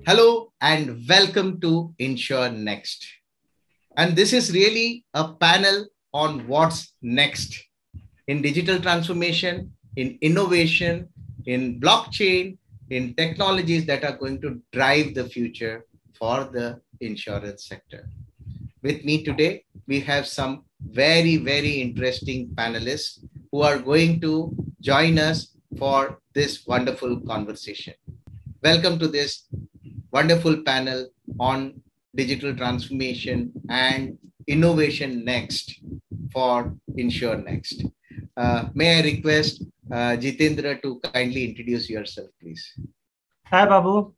Hello and welcome to InsureNEXT. And this is really a panel on what's next in digital transformation, in innovation, in blockchain, in technologies that are going to drive the future for the insurance sector. With me today, we have some very interesting panelists who are going to join us for this wonderful conversation. Welcome to this wonderful panel on digital transformation and innovation next for InsureNEXT. May I request Jitendra to kindly introduce yourself, please. Hi, Babu.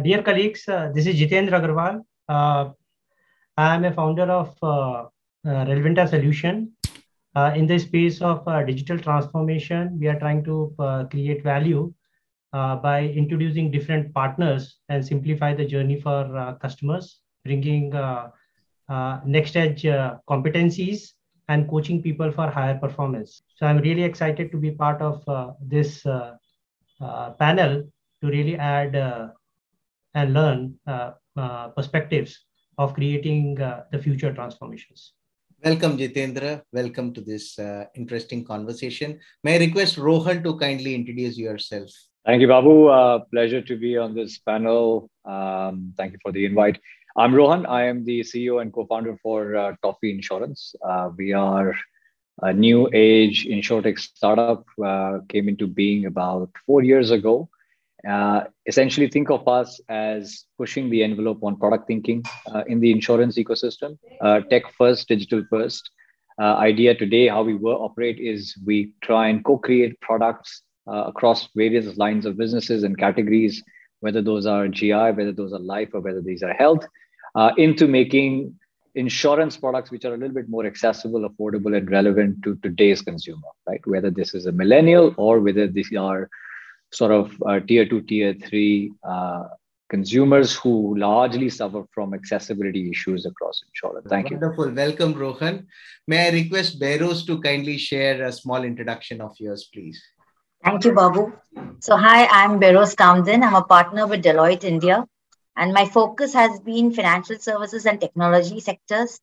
Dear colleagues, this is Jitendra Agarwal. I am a founder of Relevanta Solution. In the space of digital transformation, we are trying to create value by introducing different partners and simplify the journey for customers, bringing next edge competencies and coaching people for higher performance. So I'm really excited to be part of this panel to really add and learn perspectives of creating the future transformations. Welcome, Jitendra. Welcome to this interesting conversation. May I request Rohan to kindly introduce yourself? Thank you, Babu. Pleasure to be on this panel. Thank you for the invite. I'm Rohan. I am the CEO and co-founder for Toffee Insurance. We are a new age Insurtech startup, came into being about 4 years ago. Essentially, think of us as pushing the envelope on product thinking in the insurance ecosystem, tech first, digital first. Idea today, how we operate is we try and co-create products across various lines of businesses and categories, whether those are GI, whether those are life, or whether these are health, into making insurance products which are a little bit more accessible, affordable, and relevant to today's consumer, right? Whether this is a millennial or whether these are sort of tier 2, tier 3 consumers who largely suffer from accessibility issues across insurance. Thank you. Wonderful. Welcome, Rohan. May I request Behrouz to kindly share a small introduction of yours, please? Thank you, Babu. So, hi, I'm Behrouz Kamdin. I'm a partner with Deloitte India, and my focus has been financial services and technology sectors.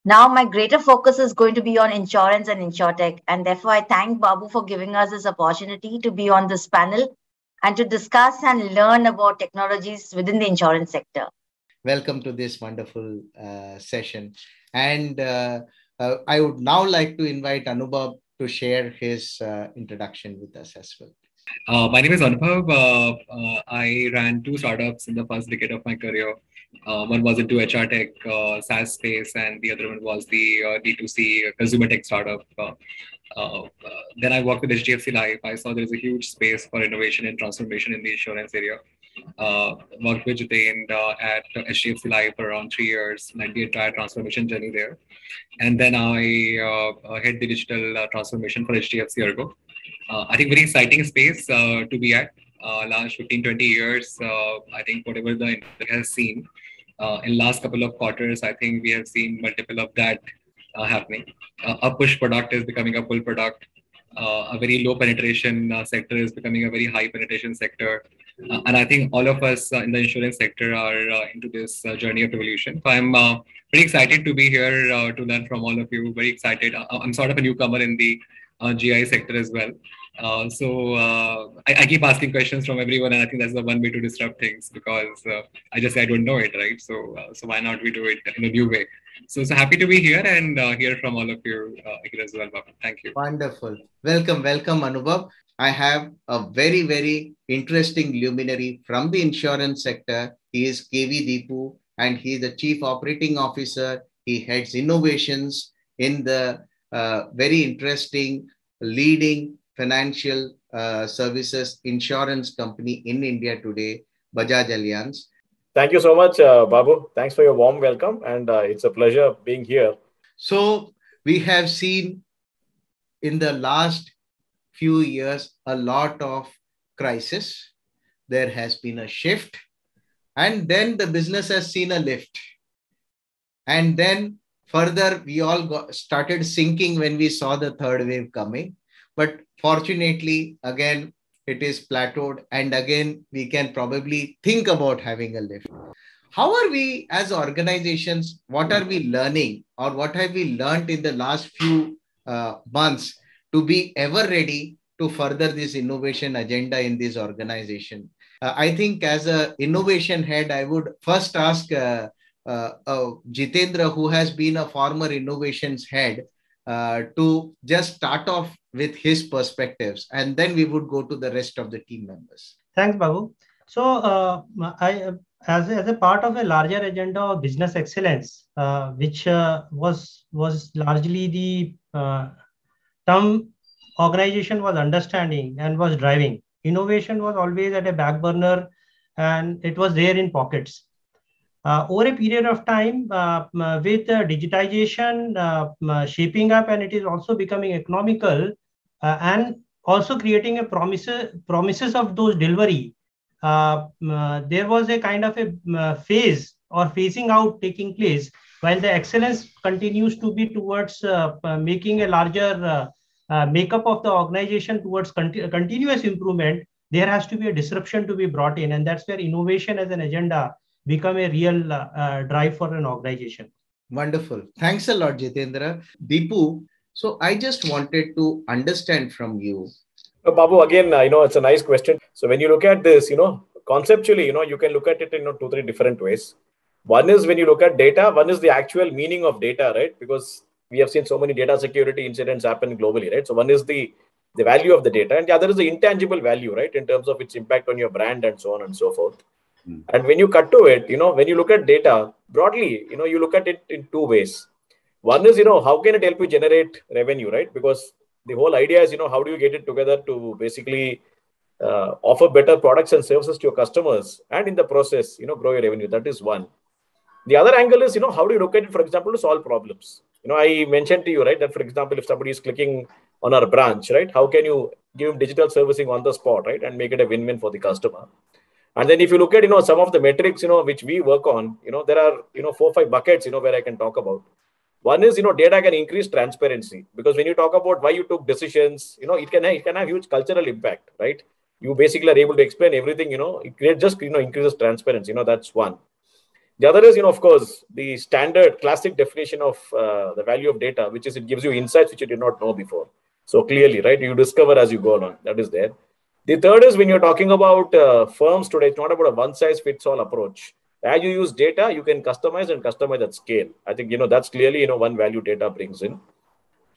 Now, my greater focus is going to be on insurance and InsurTech, and therefore, I thank Babu for giving us this opportunity to be on this panel and to discuss and learn about technologies within the insurance sector. Welcome to this wonderful session. And I would now like to invite Anubhav to share his introduction with us as well. My name is Anubhav. I ran 2 startups in the first decade of my career. One was into HR tech, SaaS space, and the other one was the D2C consumer tech startup. Then I worked with HDFC Life. I saw there is a huge space for innovation and transformation in the insurance area. Worked with Jitendra at HDFC Life for around 3 years, led the entire transformation journey there. And then I head the digital transformation for HDFC Ergo. I think very exciting space to be at. Last 15-20 years, I think whatever the industry has seen in last couple of quarters, I think we have seen multiple of that happening. A push product is becoming a pull product. A very low penetration sector is becoming a very high penetration sector. And I think all of us in the insurance sector are into this journey of evolution. So I'm pretty excited to be here to learn from all of you. Very excited. I'm sort of a newcomer in the GI sector as well. I keep asking questions from everyone, and I think that's the one way to disrupt things, because I don't know it, right? So why not we do it in a new way? So happy to be here and hear from all of you here as well, Babu. Thank you. Wonderful. Welcome, Anubhav. I have a very interesting luminary from the insurance sector. He is KV Deepu, and he is the Chief Operating Officer. He heads innovations in the very interesting leading financial services insurance company in India today, Bajaj Allianz. Thank you so much, Babu. Thanks for your warm welcome. And it's a pleasure being here. So we have seen in the last few years a lot of crisis. There has been a shift, and then the business has seen a lift. And then further, we all started sinking when we saw the third wave coming. But fortunately, again, it is plateaued. And again, we can probably think about having a lift. How are we as organizations? What are we learning, or what have we learned in the last few months to be ever ready to further this innovation agenda in this organization? I think as an innovation head, I would first ask Jitendra, who has been a former innovations head, to just start off with his perspectives, and then we would go to the rest of the team members. Thanks, Babu. So, as a part of a larger agenda of business excellence, which was largely the term organization was understanding and was driving. Innovation was always at a back burner, and it was there in pockets. Over a period of time, with digitization shaping up, and it is also becoming economical, and also creating a promises of those delivery. There was a kind of a phase or phasing out taking place, while the excellence continues to be towards making a larger makeup of the organization towards continuous improvement. There has to be a disruption to be brought in, and that's where innovation as an agenda become a real drive for an organization. Wonderful. Thanks a lot, Jitendra. Deepu, so I just wanted to understand from you. Babu, again, it's a nice question. So when you look at this, conceptually, you can look at it in 2-3 different ways. One is when you look at data, one is the actual meaning of data, right? Because we have seen so many data security incidents happen globally, right? So one is the value of the data, and the other is the intangible value, right? In terms of its impact on your brand and so on and so forth. And when you cut to it, when you look at data broadly, you look at it in 2 ways. One is, how can it help you generate revenue, right? Because the whole idea is, how do you get it together to basically offer better products and services to your customers, and in the process, grow your revenue. That is one. The other angle is, how do you look at it, for example, to solve problems? I mentioned to you, right, that, for example, if somebody is clicking on our branch, right, how can you give him digital servicing on the spot, right, and make it a win-win for the customer? And then if you look at, some of the metrics, which we work on, there are, 4-5 buckets, where I can talk about. One is, data can increase transparency, because when you talk about why you took decisions, it can have huge cultural impact, right? You basically are able to explain everything, it just, increases transparency, that's one. The other is, of course, the standard classic definition of the value of data, which is it gives you insights which you did not know before. So clearly, right, you discover as you go along. That is there. The third is when you're talking about firms today, it's not about a one-size-fits-all approach. As you use data, you can customize at scale. I think, that's clearly, one value data brings in.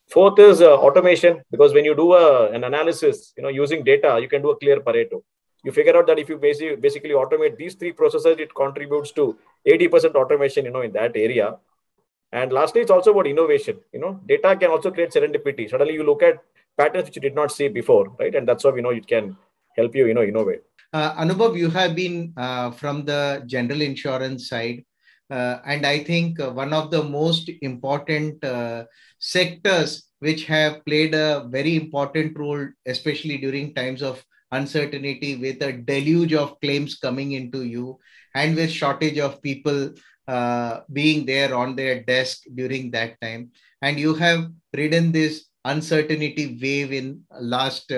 Fourth is automation, because when you do an analysis, using data, you can do a clear Pareto. You figure out that if you basically automate these 3 processes, it contributes to 80% automation, in that area. And lastly, it's also about innovation. Data can also create serendipity. Suddenly you look at patterns which you did not see before, right? And that's how, it can help you, innovate. Anubhav, you have been from the general insurance side. And I think one of the most important sectors which have played a very important role, especially during times of uncertainty, with a deluge of claims coming into you, and with shortage of people being there on their desk during that time. And you have ridden this uncertainty wave in last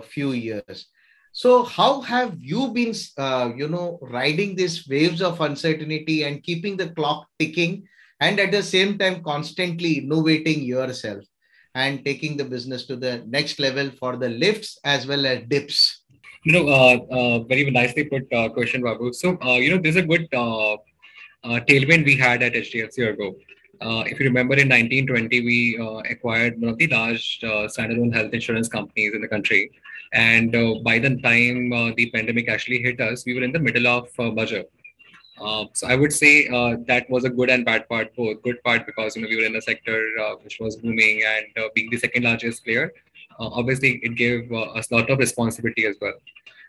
few years. So how have you been, riding these waves of uncertainty and keeping the clock ticking, and at the same time constantly innovating yourself and taking the business to the next level for the lifts as well as dips? Very nicely put question, Babu. So, there's a good tailwind we had at HDFC Ergo. If you remember, in 1920, we acquired one of the large standalone health insurance companies in the country. And by the time the pandemic actually hit us, we were in the middle of merger. So I would say that was a good and bad part, both. Good part because we were in a sector which was booming, and being the second largest player, obviously it gave us a lot of responsibility as well.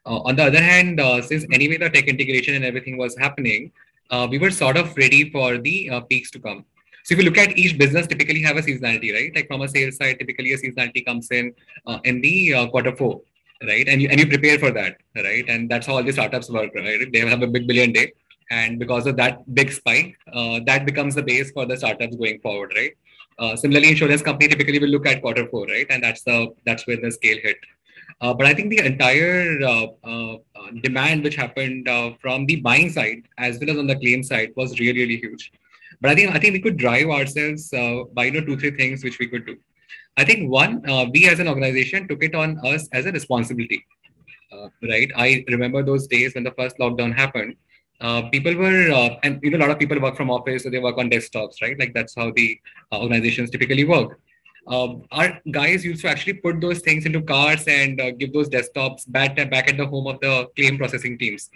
On the other hand, since anyway the tech integration and everything was happening, we were sort of ready for the peaks to come. So if you look at each business, typically have a seasonality, right? Like from a sales side, typically a seasonality comes in the quarter 4, right? And you prepare for that, right? And that's how all the startups work, right? They have a big billion day, and because of that big spike, that becomes the base for the startups going forward, right? Similarly, insurance company typically will look at quarter 4, right? And that's where the scale hit. But I think the entire demand which happened from the buying side as well as on the claim side was really, really huge. But I think we could drive ourselves by two, three things which we could do. I think one, we as an organization took it on us as a responsibility. Right. I remember those days when the first lockdown happened. People were, and a lot of people work from office, so they work on desktops, right? Like that's how the organizations typically work. Our guys used to actually put those things into cars and give those desktops back at the home of the claim processing teams.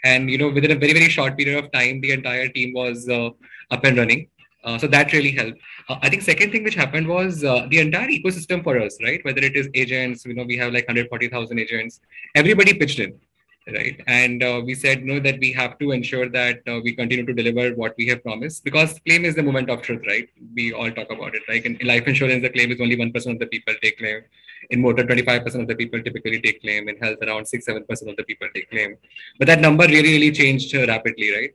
And within a very very short period of time, the entire team was up and running. So that really helped. I think second thing which happened was the entire ecosystem for us, right? Whether it is agents, we have like 140,000 agents. Everybody pitched in, right? And we said no, that we have to ensure that we continue to deliver what we have promised, because claim is the moment of truth, right? We all talk about it, right? In life insurance, the claim is only 1% of the people take claim. In motor, 25% of the people typically take claim. In health, around 6-7% of the people take claim. But that number really, really changed rapidly, right?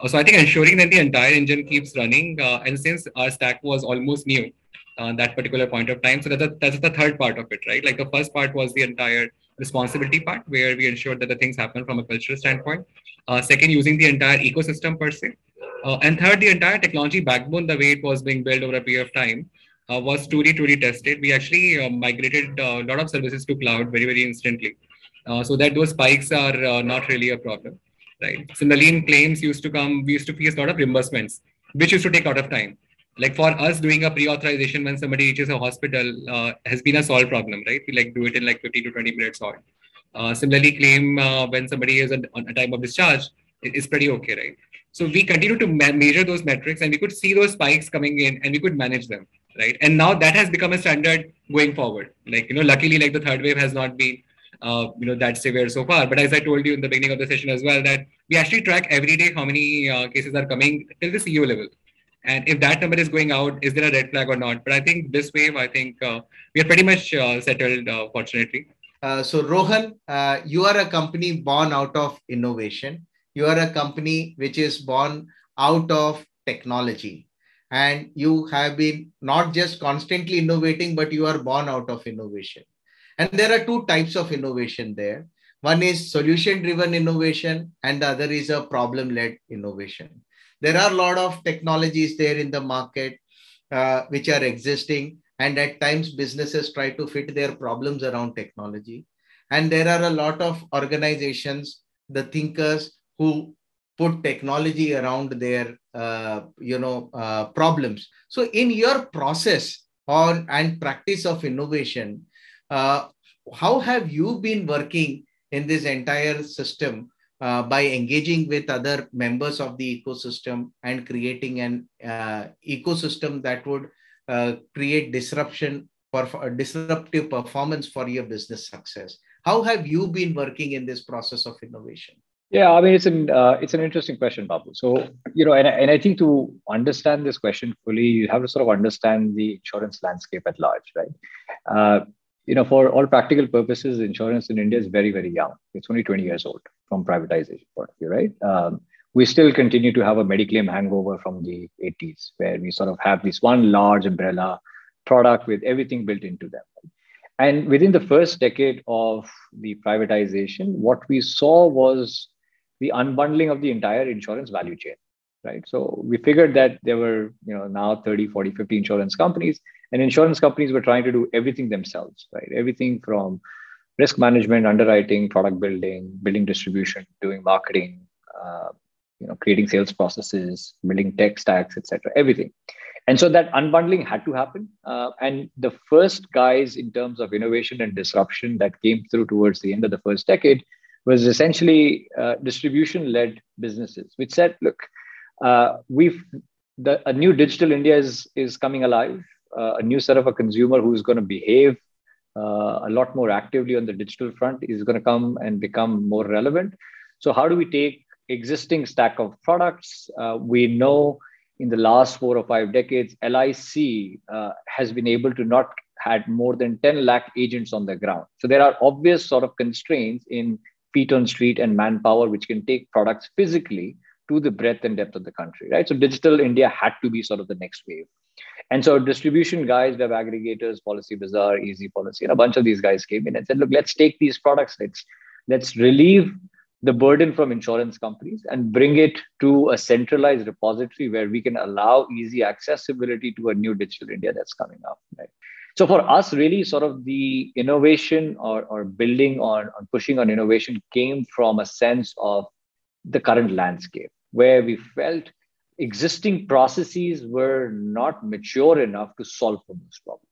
So I think ensuring that the entire engine keeps running, and since our stack was almost new that particular point of time, so that's the third part of it, right? Like the first part was the entire responsibility part, where we ensured that the things happen from a cultural standpoint. Second, using the entire ecosystem per se. And third, the entire technology backbone, the way it was being built over a period of time, was truly tested. We actually migrated a lot of services to cloud very, very instantly, so that those spikes are not really a problem, right? Similarly, in claims we used to face a lot of reimbursements, which used to take a lot of time. Like for us, doing a pre-authorization when somebody reaches a hospital has been a solved problem, right? We like do it in like 15 to 20 minutes or. Similarly, claim when somebody is on a time of discharge is pretty okay, right? So we continue to measure those metrics, and we could see those spikes coming in, and we could manage them, right? And now that has become a standard going forward. Like luckily, like the third wave has not been that severe so far. But as I told you in the beginning of the session as well, that we actually track every day how many cases are coming till the CEO level. And if that number is going out, is there a red flag or not? But I think this wave, I think we are pretty much settled, fortunately. So Rohan, you are a company born out of innovation. You are a company which is born out of technology. And you have been not just constantly innovating, but you are born out of innovation. And there are two types of innovation there. One is solution-driven innovation, and the other is a problem-led innovation. There are a lot of technologies there in the market which are existing, and at times businesses try to fit their problems around technology. And there are a lot of organizations, the thinkers, who put technology around their problems. So in your process and practice of innovation, how have you been working in this entire system by engaging with other members of the ecosystem and creating an ecosystem that would create disruptive performance for your business success? How have you been working in this process of innovation? Yeah, I mean, it's an interesting question, Babu. So, and I think to understand this question fully, you have to sort of understand the insurance landscape at large, right? For all practical purposes, insurance in India is very, very young. It's only 20 years old from privatization point of view, right? We still continue to have a Mediclaim hangover from the 80s, where we sort of have this one large umbrella product with everything built into them. And within the first decade of the privatization, what we saw was the unbundling of the entire insurance value chain, right? So we figured that there were, now 30, 40, 50 insurance companies, and insurance companies were trying to do everything themselves, right? Everything from risk management, underwriting, product building distribution, doing marketing, creating sales processes, building tech stacks, etc. Everything. And so that unbundling had to happen. And the first guys in terms of innovation and disruption that came through towards the end of the first decade was essentially distribution-led businesses, which said, look, a new digital India is coming alive, a new set of a consumer who's going to behave a lot more actively on the digital front is going to come and become more relevant. So how do we take existing stack of products? We know in the last 4 or 5 decades, LIC has been able to not had more than 10 lakh agents on the ground. So there are obvious sort of constraints in feet on street and manpower, which can take products physically to the breadth and depth of the country, right? So digital India had to be sort of the next wave. And so distribution guys, web aggregators, Policy Bazaar, Easy Policy, and a bunch of these guys came in and said, look, let's take these products, let's relieve the burden from insurance companies and bring it to a centralized repository where we can allow easy accessibility to a new digital India that's coming up, right? So for us, really sort of the innovation or building on pushing on innovation came from a sense of the current landscape where we felt existing processes were not mature enough to solve for those problems.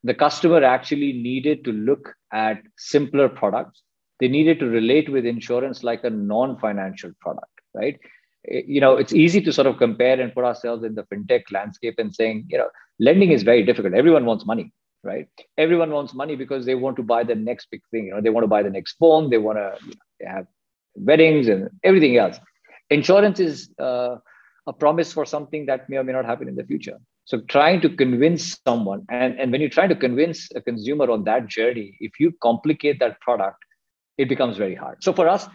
The customer actually needed to look at simpler products. They needed to relate with insurance like a non-financial product, right? It's easy to sort of compare and put ourselves in the fintech landscape and saying, lending is very difficult. Everyone wants money, right? Everyone wants money because they want to buy the next big thing. They want to buy the next phone. They want to have weddings and everything else. Insurance is a promise for something that may or may not happen in the future. So trying to convince someone, and when you're trying to convince a consumer on that journey, if you complicate that product, it becomes very hard. So for us,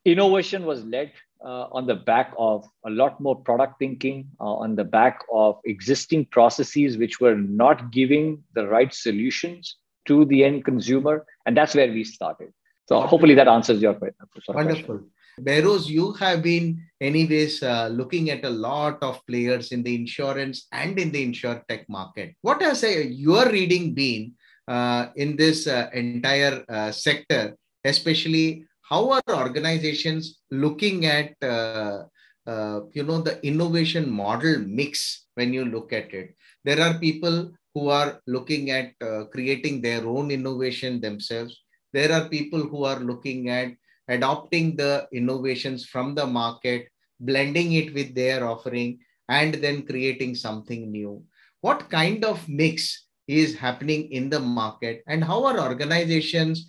innovation was led on the back of a lot more product thinking, on the back of existing processes which were not giving the right solutions to the end consumer. And that's where we started. So hopefully that answers your question. Wonderful. Behrouz, you have been anyways looking at a lot of players in the insurance and in the InsurTech market. What has your reading been in this entire sector, especially how are organizations looking at the innovation model mix when you look at it? There are people who are looking at creating their own innovation themselves. There are people who are looking at adopting the innovations from the market, blending it with their offering, and then creating something new. What kind of mix is happening in the market, and how are organizations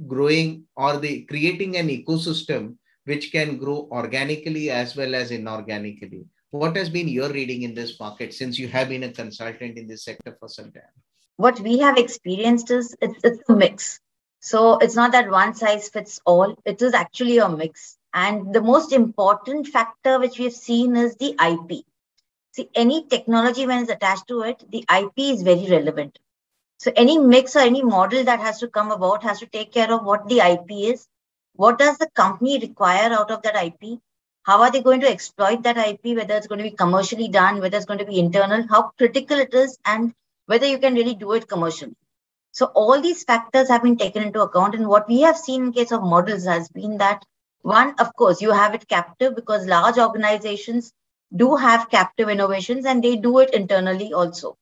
growing or creating an ecosystem which can grow organically as well as inorganically? What has been your reading in this market since you have been a consultant in this sector for some time? What we have experienced is it's a mix. So it's not that one size fits all. It is actually a mix. And the most important factor which we've seen is the IP. See, any technology when it's attached to it, the IP is very relevant. So any mix or any model that has to come about has to take care of what the IP is. What does the company require out of that IP? How are they going to exploit that IP, whether it's going to be commercially done, whether it's going to be internal, how critical it is, and whether you can really do it commercially. So all these factors have been taken into account. And what we have seen in case of models has been that, one, of course, you have it captive because large organizations do have captive innovations and they do it internally also.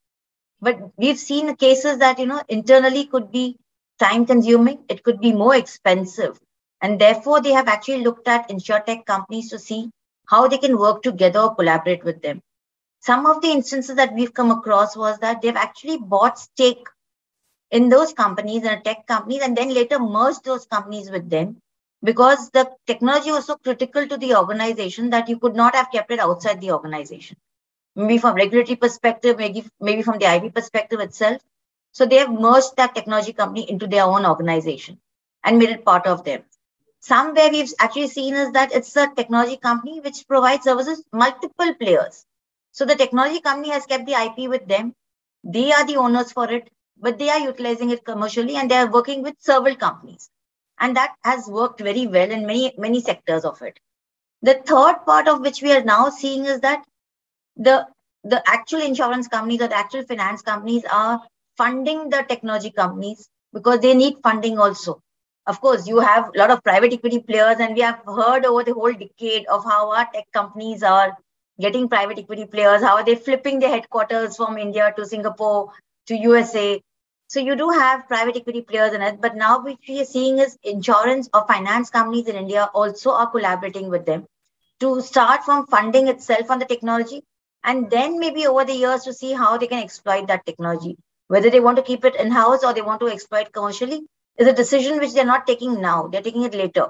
But we've seen cases that, internally could be time consuming. It could be more expensive. And therefore, they have actually looked at InsurTech companies to see how they can work together or collaborate with them. Some of the instances that we've come across was that they've actually bought stake in those companies and tech companies, and then later merged those companies with them because the technology was so critical to the organization that you could not have kept it outside the organization. Maybe from regulatory perspective, maybe from the IP perspective itself. So they have merged that technology company into their own organization and made it part of them. Somewhere we've actually seen is that it's a technology company which provides services multiple players. So the technology company has kept the IP with them. They are the owners for it, but they are utilizing it commercially and they are working with several companies. And that has worked very well in many sectors of it. The third part of which we are now seeing is that the actual insurance companies or the actual finance companies are funding the technology companies because they need funding also. Of course, you have a lot of private equity players, and we have heard over the whole decade of how our tech companies are getting private equity players, how are they flipping their headquarters from India to Singapore to USA. So you do have private equity players in it, but now what we are seeing is insurance or finance companies in India also are collaborating with them to start from funding itself on the technology, and then maybe over the years to see how they can exploit that technology. Whether they want to keep it in-house or they want to exploit commercially is a decision which they're not taking now. They're taking it later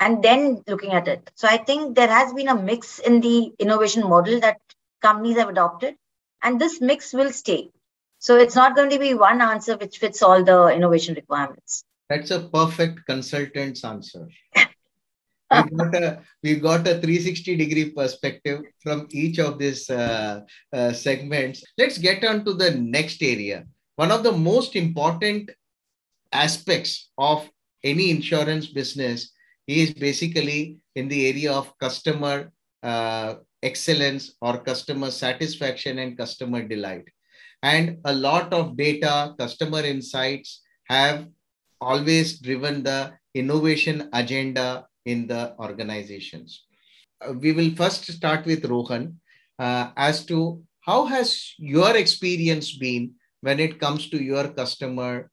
and then looking at it. So I think there has been a mix in the innovation model that companies have adopted, and this mix will stay. So it's not going to be one answer which fits all the innovation requirements. That's a perfect consultant's answer. we got a 360-degree perspective from each of these segments. Let's get on to the next area. One of the most important aspects of any insurance business is basically in the area of customer excellence or customer satisfaction and customer delight. And a lot of data, customer insights have always driven the innovation agenda in the organizations. We will first start with Rohan as to how has your experience been when it comes to your customer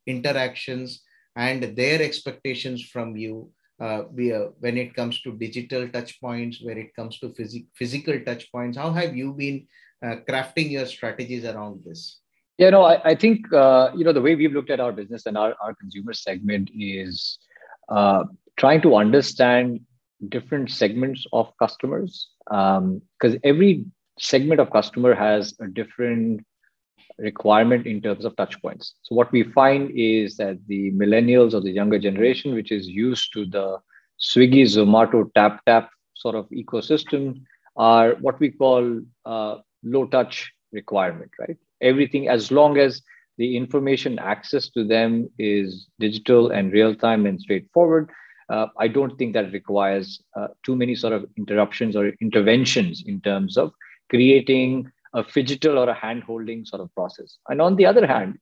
interactions and their expectations from you when it comes to digital touch points, when it comes to physical touch points. How have you been crafting your strategies around this? Yeah, no, I think, the way we've looked at our business and our consumer segment is trying to understand different segments of customers, because every segment of customer has a different requirement in terms of touch points. So what we find is that the millennials or the younger generation, which is used to the Swiggy, Zomato, tap sort of ecosystem, are what we call low touch requirement, right? Everything, as long as the information access to them is digital and real time and straightforward, I don't think that requires too many sort of interruptions or interventions in terms of creating a phygital or a hand-holding sort of process. And on the other hand,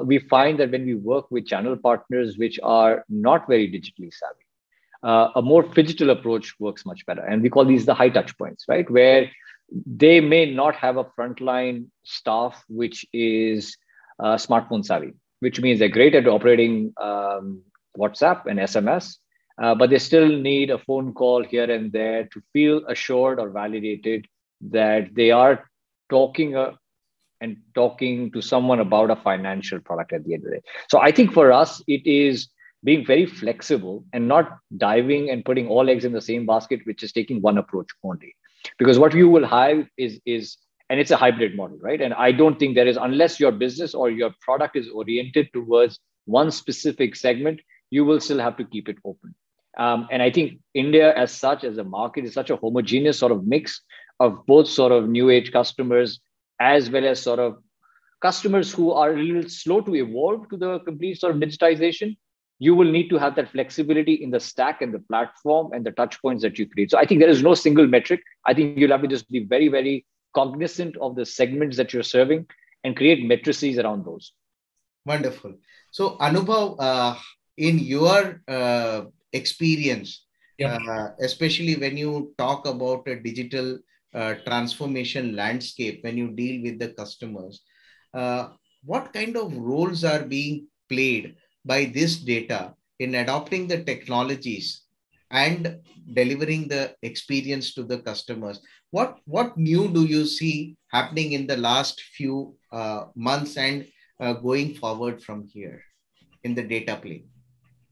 we find that when we work with channel partners which are not very digitally savvy, a more phygital approach works much better. And we call these the high touch points, right? Where they may not have a frontline staff which is smartphone savvy, which means they're great at operating WhatsApp and SMS, but they still need a phone call here and there to feel assured or validated that they are talking to someone about a financial product at the end of the day. So I think for us, it is being very flexible and not diving and putting all eggs in the same basket, which is taking one approach only. Because what you will have is, and it's a hybrid model, right? And I don't think there is, unless your business or your product is oriented towards one specific segment, you will still have to keep it open. And I think India as such, as a market, is such a homogeneous sort of mix of both sort of new age customers, as well as sort of customers who are a little slow to evolve to the complete sort of digitization. You will need to have that flexibility in the stack and the platform and the touch points that you create. So I think there is no single metric. I think you'll have to just be very, very cognizant of the segments that you're serving and create matrices around those. Wonderful. So Anubhav, in your experience, especially when you talk about a digital transformation landscape, when you deal with the customers, what kind of roles are being played by this data in adopting the technologies and delivering the experience to the customers? What new do you see happening in the last few months and going forward from here in the data play?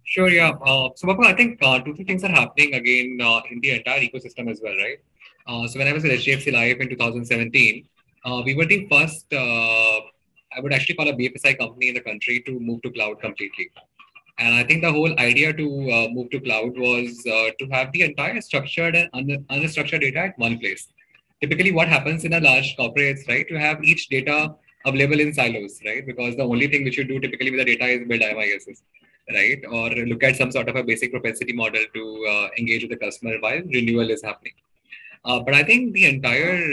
Sure, yeah. So, Bappa, I think 2-3 things are happening again in the entire ecosystem as well, right? So when I was at HDFC Life in 2017, we were the first, I would actually call a BFSI company in the country to move to cloud completely. And I think the whole idea to move to cloud was to have the entire structured and unstructured data at one place. Typically, what happens in a large corporates, right? You have each data available in silos, right? Because the only thing which you do typically with the data is build IMISs, right? Or look at some sort of a basic propensity model to engage with the customer while renewal is happening. But I think the entire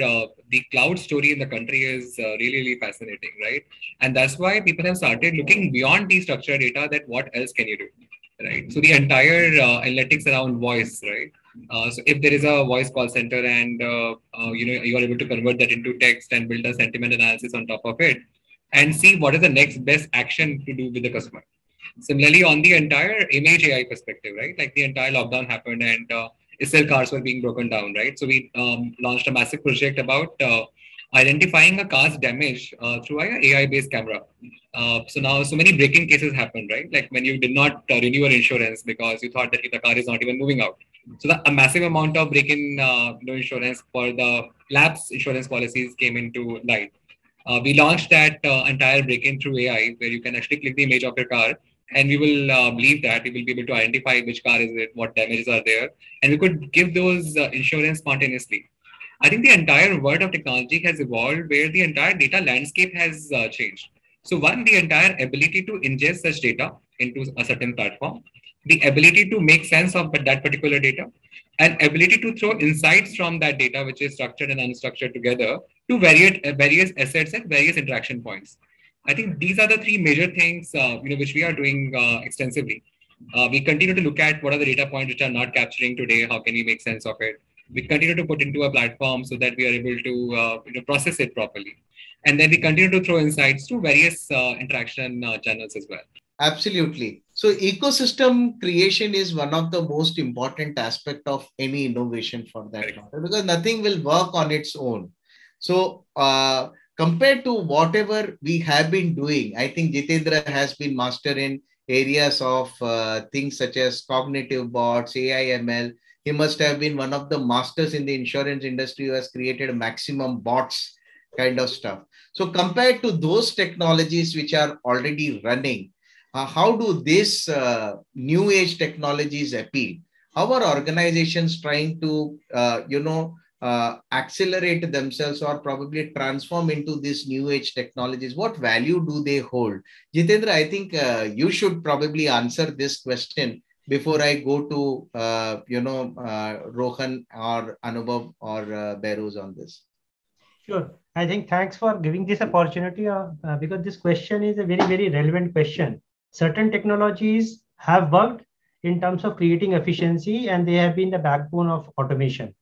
the cloud story in the country is really, really fascinating, right? And that's why people have started looking beyond the structured data that what else can you do, right? So the entire analytics around voice, right? So if there is a voice call center and you are able to convert that into text and build a sentiment analysis on top of it and see what is the next best action to do with the customer. Similarly, on the entire image AI perspective, right? Like the entire lockdown happened and still cars were being broken down, right? So we launched a massive project about identifying a car's damage through an AI-based camera. So now so many break-in cases happened, right? Like when you did not renew your insurance because you thought that the car is not even moving out. So a massive amount of break-in insurance for the lapse insurance policies came into light. We launched that entire break-in through AI, where you can actually click the image of your car And we will believe that we will be able to identify which car is it, what damages are there, and we could give those insurance spontaneously. I think the entire world of technology has evolved where the entire data landscape has changed. So one, the entire ability to ingest such data into a certain platform, the ability to make sense of that particular data, and ability to throw insights from that data, which is structured and unstructured together, to various assets and various interaction points. I think these are the three major things which we are doing extensively. We continue to look at what are the data points which are not capturing today. How can we make sense of it? We continue to put into a platform so that we are able to process it properly, and then we continue to throw insights to various interaction channels as well. Absolutely. So ecosystem creation is one of the most important aspect of any innovation for that matter, because nothing will work on its own. So compared to whatever we have been doing, I think Jitendra has been master in areas of things such as cognitive bots, AI, ML. He must have been one of the masters in the insurance industry who has created maximum bots kind of stuff. So compared to those technologies which are already running, how do these new age technologies appeal? How are organizations trying to, accelerate themselves or probably transform into these new age technologies? What value do they hold? Jitendra, I think you should probably answer this question before I go to, Rohan or Anubhav or Behrouz on this. Sure. I think thanks for giving this opportunity because this question is a very, very relevant question. Certain technologies have worked in terms of creating efficiency, and they have been the backbone of automation.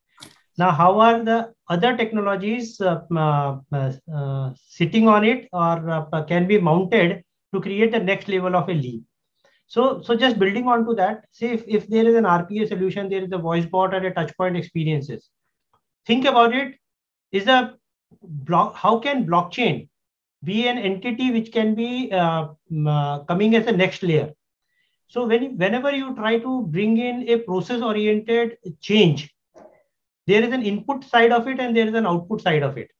Now, how are the other technologies sitting on it or can be mounted to create the next level of a leap? So just building on to that, say if there is an RPA solution, there is a voice bot or a touchpoint experiences. Think about it, how can blockchain be an entity which can be coming as a next layer? So whenever you try to bring in a process-oriented change, there is an input side of it and there is an output side of it.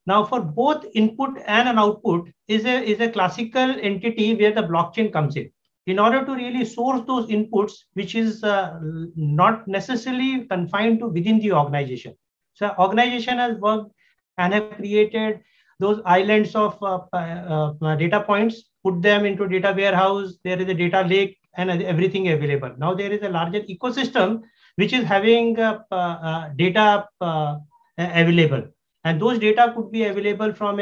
Now, for both input and an output is a classical entity where the blockchain comes in. In order to really source those inputs, which is not necessarily confined to within the organization. So organization has worked and have created those islands of data points, put them into data warehouse, there is a data lake and everything available. Now there is a larger ecosystem which is having data available. And those data could be available from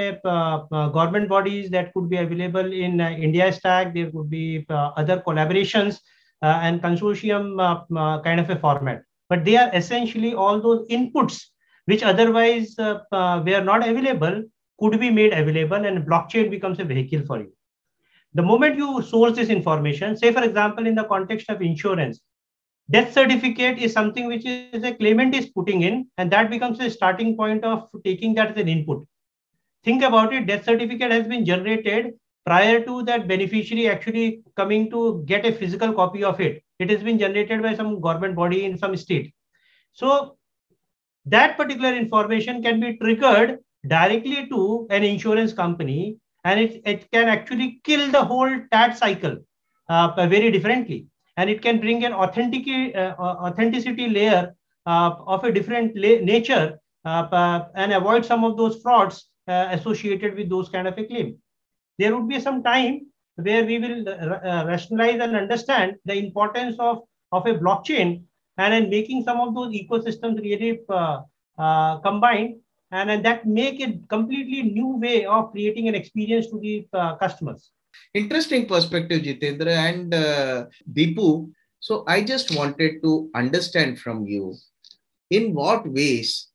government bodies, that could be available in India Stack, there could be other collaborations and consortium kind of a format. But they are essentially all those inputs which otherwise were not available, could be made available, and blockchain becomes a vehicle for you. The moment you source this information, say for example, in the context of insurance, death certificate is something which is a claimant is putting in, and that becomes a starting point of taking that as an input. Think about it, death certificate has been generated prior to that beneficiary actually coming to get a physical copy of it. It has been generated by some government body in some state. So that particular information can be triggered directly to an insurance company, and it can actually kill the whole TAT cycle very differently. And it can bring an authenticity layer of a different nature and avoid some of those frauds associated with those kind of a claim. There would be some time where we will rationalize and understand the importance of a blockchain and in making some of those ecosystems really combined, and that make a completely new way of creating an experience to the customers. Interesting perspective, Jitendra and Deepu. So I just wanted to understand from you, in what ways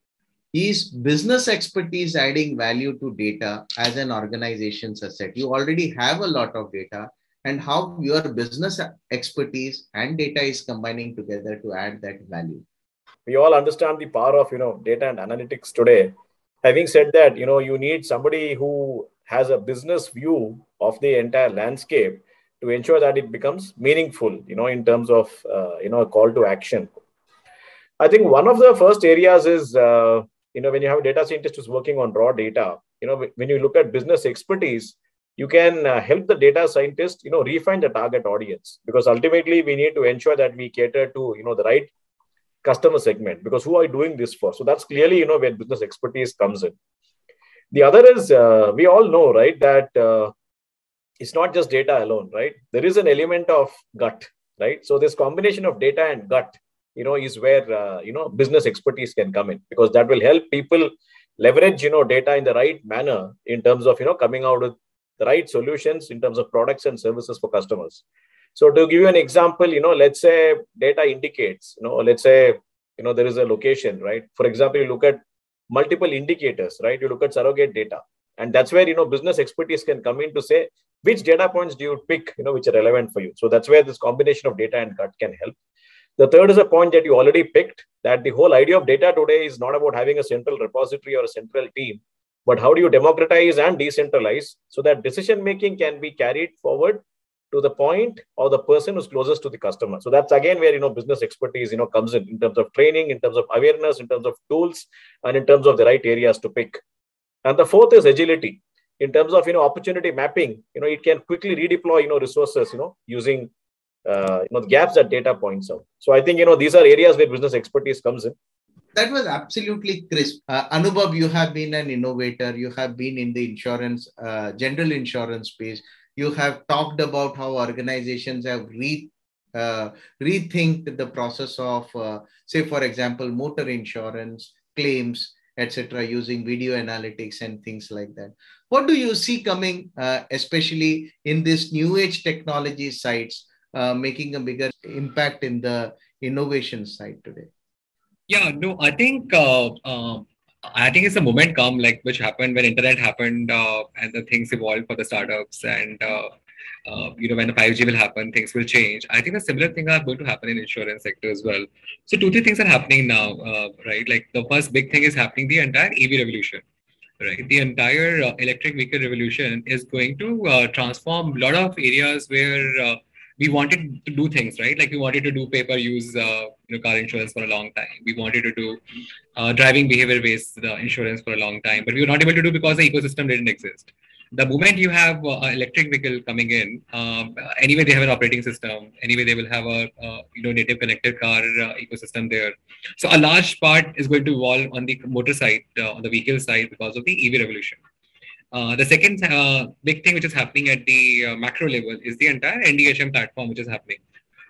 is business expertise adding value to data as an organization's asset? You already have a lot of data, and how your business expertise and data is combining together to add that value. We all understand the power of data and analytics today. Having said that, you need somebody who has a business view of the entire landscape to ensure that it becomes meaningful, in terms of a call to action. I think one of the first areas is when you have a data scientist who's working on raw data, when you look at business expertise, you can help the data scientist, refine the target audience, because ultimately we need to ensure that we cater to, the right customer segment, because who are you doing this for? So that's clearly, where business expertise comes in. The other is, we all know, right, that it's not just data alone, right? There is an element of gut, right? So this combination of data and gut, is where, business expertise can come in, because that will help people leverage, data in the right manner in terms of, coming out with the right solutions in terms of products and services for customers. So to give you an example, let's say data indicates, let's say, there is a location, right? For example, you look at multiple indicators, right? You look at surrogate data. And that's where, business expertise can come in to say, which data points do you pick, which are relevant for you? So that's where this combination of data and gut can help. The third is a point that you already picked, that the whole idea of data today is not about having a central repository or a central team, but how do you democratize and decentralize so that decision-making can be carried forward to the point or the person who's closest to the customer. So that's again where, business expertise, comes in terms of training, in terms of awareness, in terms of tools, and in terms of the right areas to pick. And the fourth is agility. In terms of, opportunity mapping, it can quickly redeploy, resources, using, the gaps that data points out. So I think, these are areas where business expertise comes in. That was absolutely crisp. Anubhav, you have been an innovator. You have been in the insurance, general insurance space. You have talked about how organizations have rethinked the process of, say, for example, motor insurance, claims, etc., using video analytics and things like that. What do you see coming, especially in this new age technology sites, making a bigger impact in the innovation side today? Yeah, no, I think it's a moment come like which happened when internet happened and the things evolved for the startups and when the 5G will happen, things will change. I think a similar thing are going to happen in insurance sector as well. So 2-3 things are happening now, right? Like the first big thing is happening, the entire EV revolution, right? The entire electric vehicle revolution is going to transform a lot of areas where we wanted to do things, right? Like we wanted to do pay-per-use, car insurance for a long time. We wanted to do driving behavior-based insurance for a long time, but we were not able to do because the ecosystem didn't exist. The moment you have an electric vehicle coming in, anyway they have an operating system. Anyway they will have a native connected car ecosystem there. So a large part is going to evolve on the motor side, on the vehicle side, because of the EV revolution. The second big thing which is happening at the macro level is the entire NDHM platform which is happening.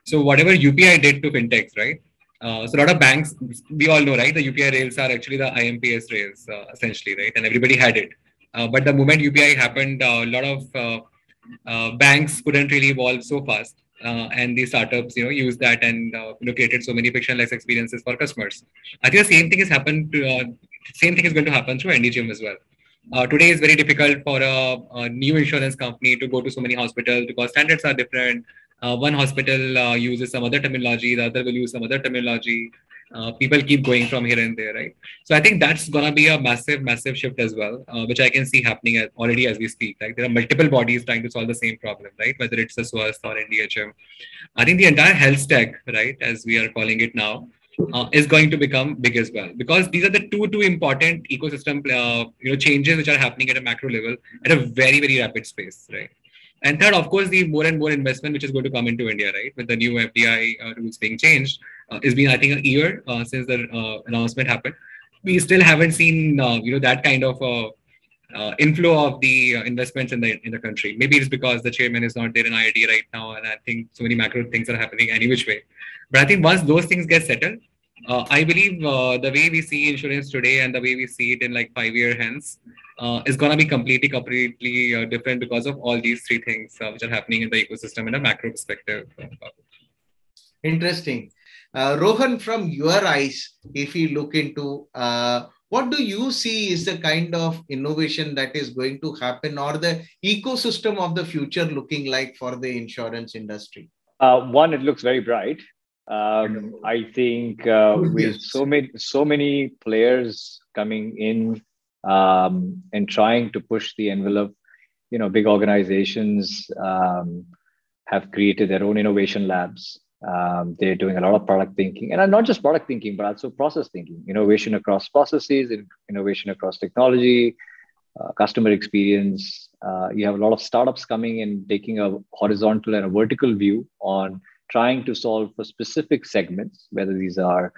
So whatever UPI did to fintechs, right? So a lot of banks, we all know, right? The UPI rails are actually the IMPS rails, essentially, right? And everybody had it. But the moment UPI happened, a lot of banks couldn't really evolve so fast. And the startups, used that and created so many frictionless experiences for customers. I think the same thing has happened. Same thing is going to happen through NDGM as well. Today is very difficult for a new insurance company to go to so many hospitals because standards are different. One hospital uses some other terminology, the other will use some other terminology. People keep going from here and there, right? So I think that's going to be a massive, massive shift as well, which I can see happening already as we speak. Like there are multiple bodies trying to solve the same problem, right? Whether it's the SWAS or NDHM. I think the entire health stack, right, as we are calling it now, is going to become big as well, because these are the two important ecosystem changes which are happening at a macro level at a very, very rapid pace, right? And third, of course, the more and more investment which is going to come into India, right, with the new FDI rules being changed. It's been, I think, a year since the announcement happened. We still haven't seen that kind of inflow of the investments in the country. Maybe it's because the chairman is not there in IIT right now, and I think so many macro things are happening any which way. But I think once those things get settled, I believe the way we see insurance today and the way we see it in like 5 years hence is going to be completely different because of all these three things which are happening in the ecosystem in a macro perspective. Interesting. Rohan, from your eyes, if you look into what do you see is the kind of innovation that is going to happen, or the ecosystem of the future looking like for the insurance industry? One, it looks very bright. I think with so many players coming in and trying to push the envelope, big organizations have created their own innovation labs. They're doing a lot of product thinking, and not just product thinking, but also process thinking, innovation across processes, innovation across technology, customer experience. You have a lot of startups coming in, taking a horizontal and a vertical view on trying to solve for specific segments, whether these are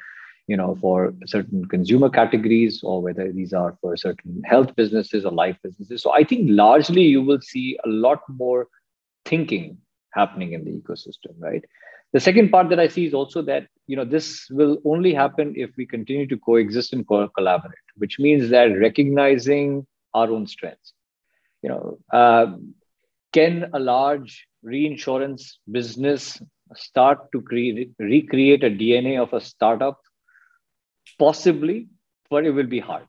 for certain consumer categories or whether these are for certain health businesses or life businesses. So I think largely you will see a lot more thinking happening in the ecosystem, right? The second part that I see is also that this will only happen if we continue to coexist and collaborate, which means that recognizing our own strengths. Can a large reinsurance business start to recreate a DNA of a startup? Possibly, but it will be hard,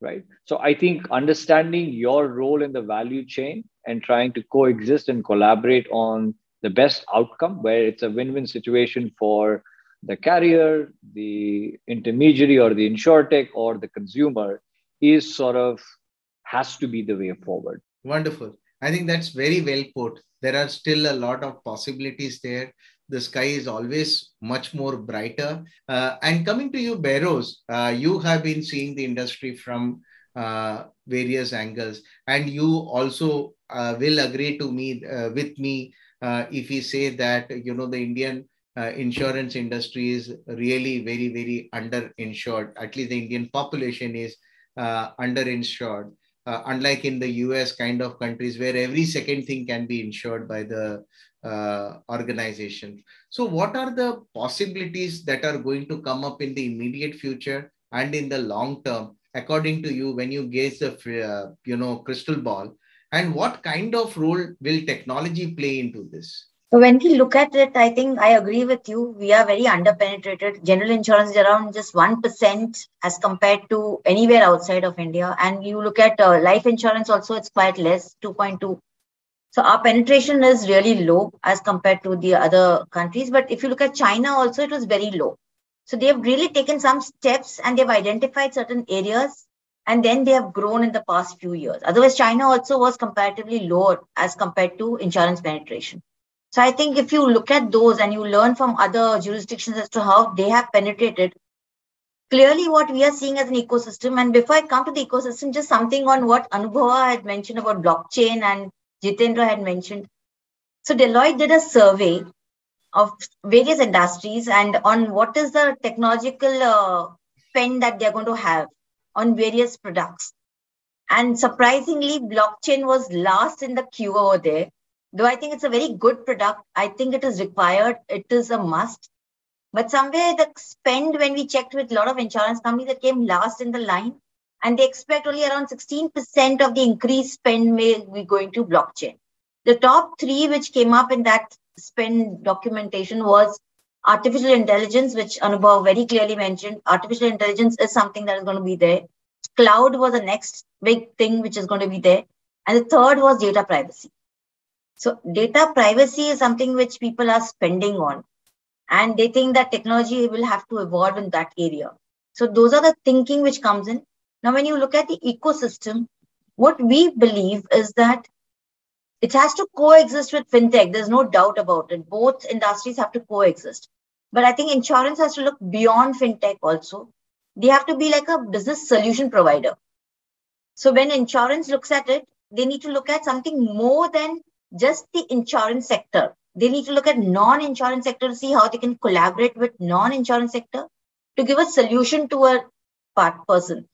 right? So I think understanding your role in the value chain and trying to coexist and collaborate on the best outcome, where it's a win-win situation for the carrier, the intermediary, or the Insurtech, or the consumer, is has to be the way forward. Wonderful. I think that's very well put. There are still a lot of possibilities there. The sky is always much more brighter. And coming to you, Beros, you have been seeing the industry from various angles, and you also will agree to me with me if we say that the Indian insurance industry is really very, very underinsured. At least the Indian population is underinsured. Unlike in the US kind of countries where every second thing can be insured by the organization. So what are the possibilities that are going to come up in the immediate future and in the long term, according to you, when you gaze the crystal ball, and what kind of role will technology play into this? So when we look at it, I think I agree with you. We are very underpenetrated. General insurance is around just 1% as compared to anywhere outside of India. And you look at life insurance also, it's quite less, 2.2. So our penetration is really low as compared to the other countries. But if you look at China also, it was very low. So they have really taken some steps and they've identified certain areas and then they have grown in the past few years. Otherwise, China also was comparatively lower as compared to insurance penetration. So I think if you look at those and you learn from other jurisdictions as to how they have penetrated, clearly what we are seeing as an ecosystem, and before I come to the ecosystem, just something on what Anubhava had mentioned about blockchain and Jitendra had mentioned. So Deloitte did a survey of various industries and on what is the technological spend that they're going to have on various products. And surprisingly, blockchain was last in the queue over there. Though I think it's a very good product, I think it is required. It is a must. But somewhere the spend, when we checked with a lot of insurance companies that came last in the line, and they expect only around 16% of the increased spend may be going to blockchain. The top three which came up in that spend documentation was artificial intelligence, which Anubhav very clearly mentioned. Artificial intelligence is something that is going to be there. Cloud was the next big thing which is going to be there. And the third was data privacy. So data privacy is something which people are spending on. And they think that technology will have to evolve in that area. So those are the thinking which comes in. Now, when you look at the ecosystem, what we believe is that it has to coexist with fintech. There's no doubt about it. Both industries have to coexist. But I think insurance has to look beyond fintech also. They have to be like a business solution provider. So when insurance looks at it, they need to look at something more than just the insurance sector. They need to look at non-insurance sector to see how they can collaborate with non-insurance sector to give a solution to a person.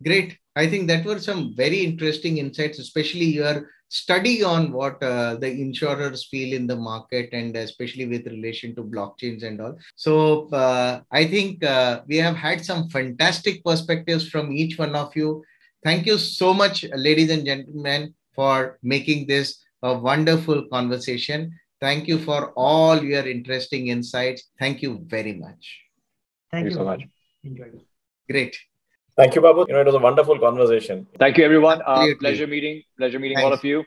Great. I think that were some very interesting insights, especially your study on what the insurers feel in the market and especially with relation to blockchains and all. So I think we have had some fantastic perspectives from each one of you. Thank you so much, ladies and gentlemen, for making this a wonderful conversation. Thank you for all your interesting insights. Thank you very much. Thank you so much. Enjoyed it. Great. Thank you, Babu. It was a wonderful conversation. Thank you, everyone. Pleasure meeting Thanks. all of you.